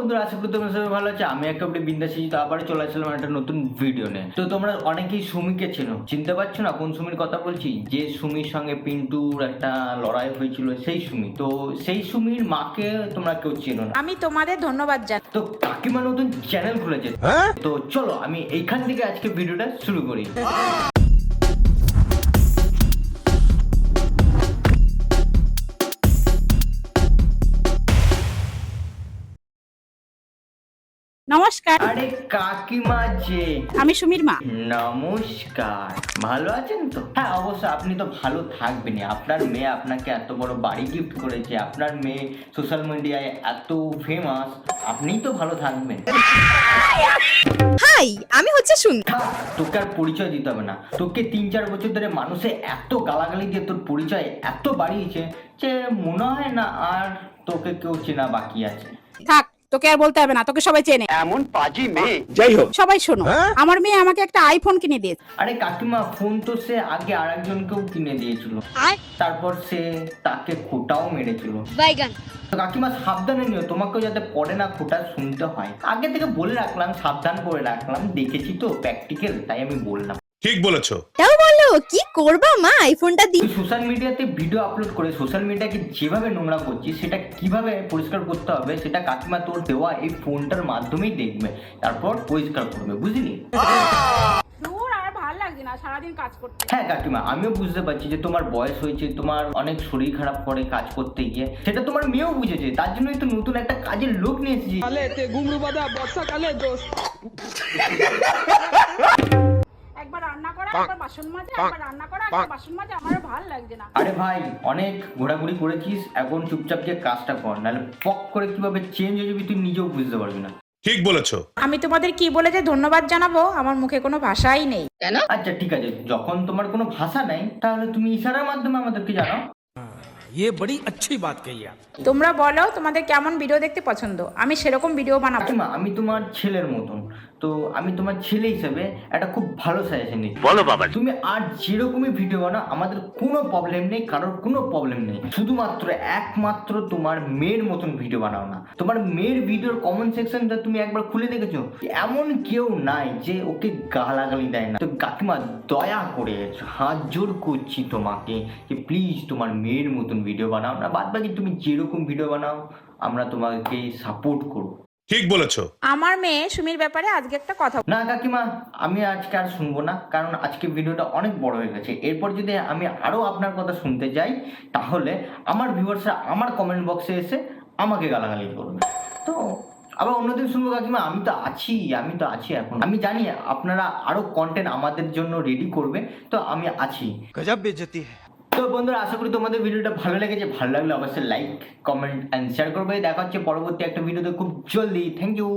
বন্ধুরা, আশা করি তোমরা সবাই ভালো আছে। আমি একেবারে বিন্দাসী, তো আবার চলে আসলাম একটা নতুন ভিডিও নিয়ে। তো তোমরা অনেকেই সুমিকে চেনো, চিনতে পারছো না কোন সুমির কথা বলছি? যে সুমির সঙ্গে পিন্টুর একটা লড়াই হয়েছিল, সেই সুমি। তো সেই সুমির মাকে তোমরা কেউ চেনো না। আমি তোমাদের ধন্যবাদ জানাই। তো কাকিমা নতুন চ্যানেল খুলেছে, তো চলো আমি এইখান থেকে আজকে ভিডিওটা শুরু করি। নমস্কার, আরে কাকিমা যে, আমি সুমির মা। নমস্কার, ভালো আছেন তো? হ্যাঁ, অবশ্য আপনি তো ভালো থাকবেনই। আপনার মেয়ে আপনাকে এত বড় বাড়ি গিফট করেছে, আপনার মেয়ে সোশ্যাল মিডিয়ায় এত ফেমাস, আপনিই তো ভালো থাকবেন। হাই, আমি হচ্ছে সুমি। থাক, তোকে আর পরিচয় দিতে হবে না। তোকে 3-4 বছর ধরে মানুষে এত গালাগালি দিয়ে তোর পরিচয় এত বাড়িয়েছে যে মনে হয় না আর তোকে কেউ চেনা বাকি আছে। থাক, তোকে আর বলতে হবে না, তোকে সবাই চেনে। এমন পাজি মেয়ে। যাই হোক, সবাই শোনো, আমার মেয়ে আমাকে একটা আইফোন কিনে দিয়েছে। আরে কাকিমা, ফোন তো সে আগে আরেকজনকেও কিনে দিয়েছিল, তারপর সে তাকে খোটাও মেরেছিল। তো কাকিমা সাবধানে নিও, তোমাকেও যাতে পরে না খোটা শুনতে হয়। আগে থেকে বলে রাখলাম, সাবধান করে রাখলাম, দেখেছি তো প্র্যাকটিক্যাল, তাই আমি বললাম। ঠিক বলেছো। তাও বলো কি করবা মা আইফোনটা দি। তুই সোশ্যাল মিডিয়াতে ভিডিও আপলোড করে সোশ্যাল মিডিয়াকে যেভাবে নোংরা করছিস, সেটা কিভাবে পরিষ্কার করতে হবে সেটা কাকিমা তোর দেওয়া এই ফোনটার মাধ্যমেই দেখবে, তারপর পরিষ্কার করবে, বুঝলি? দূর, আর ভালো লাগছে না সারাদিন কাজ করতে। হ্যাঁ কাকিমা, আমিও বুঝতে পারছি যে তোমার বয়স হয়েছে, তোমার অনেক শরীর খারাপ করে কাজ করতে গিয়ে, সেটা তোমার মেয়েও বুঝেছে, তার জন্যই তো নতুন একটা কাজের লোক নিয়ে এসেছি। একবার রান্না করা, একবার বাসন মাজা, একবার রান্না করা, একবার বাসন মাজা, আমার আর ভালো লাগছে না। আরে ভাই, অনেক ঘোরাঘুরি করেছিস, এখন চুপচাপ যে কাজটা কর, নাহলে পক করে কিভাবে চেঞ্জ হয়ে যাবি তুই নিজেও বুঝতে পারবি না। ঠিক বলেছো। আমি তোমাদের কি বলে যে ধন্যবাদ জানাবো, আমার মুখে কোনো ভাষাই নেই। আচ্ছা ঠিক আছে, যখন তোমার কোনো ভাষা নাই তাহলে তুমি ইশারার মাধ্যমে আমাদেরকে জানাও। ये बड़ी अच्छी बात कही आप। তোমরা বলো তোমাদের কেমন ভিডিও দেখতে পছন্দ, আমি সেরকম ভিডিও বানাবো। কাকিমা, আমি তোমার ছেলের মতন, তো আমি তোমার ছেলে হিসেবে একটা খুব ভালো সাজেশন দিই। বলো বাবা। তুমি আর যেরকমই ভিডিও বানাও, আমাদের কোনো প্রবলেম নেই, কারোর কোনো প্রবলেম নেই। শুধুমাত্র একমাত্র তোমার মেয়ের মতন ভিডিও বানাও না। তোমার মেয়ের ভিডিওর কমেন্ট সেকশনটা তুমি একবার খুলে দেখেছো? এমন কেউ নাই যে ওকে গালাগালি দেয় না। তো কাকিমা, দয়া করে হাত জোর করছি তোমাকে যে প্লিজ তোমার মেয়ের মতন ভিডিও বানাও না। বাদ বাকি তুমি যেরকম ভিডিও বানাও আমরা তোমাকে সাপোর্ট করবো। ঠিক বলেছো। আমার মেয়ে সুমির ব্যাপারে আজকে একটা কথা। না কাকিমা, আমি আজকে আর শুনবো না, কারণ আজকে ভিডিওটা অনেক বড় হয়ে গেছে। এরপর যদি আমি আরো আপনার কথা শুনতে যাই, তাহলে আমার ভিউয়ার্সরা আমার কমেন্ট বক্সে এসে আমাকে গালাগালি করবে। তো আবার অন্যদিন শুনবো কাকিমা, আমি তো আছি এখন। আমি জানি আপনারা আরো কন্টেন্ট আমাদের জন্য রেডি করবে, তো আমি আছি। गजब बेइज्जती है। তো বন্ধুরা, আশা করি তোমাদের ভিডিওটা ভালো লেগেছে। ভালো লাগলে অবশ্যই লাইক, কমেন্ট এন্ড শেয়ার করবে। দেখা হচ্ছে পরবর্তী একটা ভিডিওতে খুব জলদি। Thank you.